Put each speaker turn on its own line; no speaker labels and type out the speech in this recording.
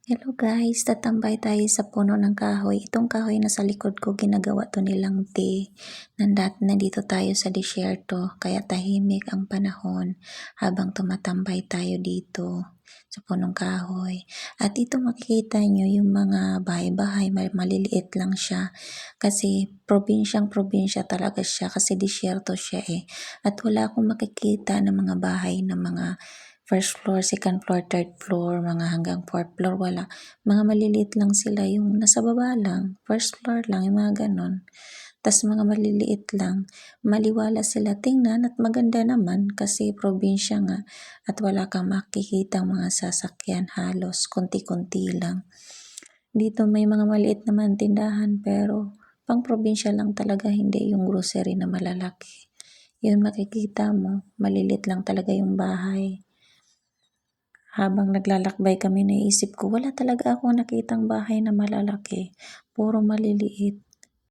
Hello guys, tatambay tayo sa puno ng kahoy. Itong kahoy na sa likod ko, ginagawa to nilang tea. Nandito tayo sa disyerto, kaya tahimik ang panahon habang tumatambay tayo dito sa punong kahoy. At ito makikita nyo yung mga bahay-bahay, maliliit lang siya. Kasi probinsya talaga siya kasi disyerto siya eh. At wala akong makikita ng mga bahay ng mga first floor, second floor, third floor, mga hanggang fourth floor, wala. Mga maliliit lang sila, yung nasa baba lang, first floor lang, yung mga ganon. Tas mga maliliit lang, maliwala sila tingnan at maganda naman kasi probinsya nga at wala kang makikita mga sasakyan halos, konti-konti lang. Dito may mga maliit naman tindahan pero pang probinsya lang talaga, hindi yung grocery na malalaki. Yun makikita mo, malilit lang talaga yung bahay. Habang naglalakbay kami, naisip ko, wala talaga akong nakitang bahay na malalaki. Puro maliliit.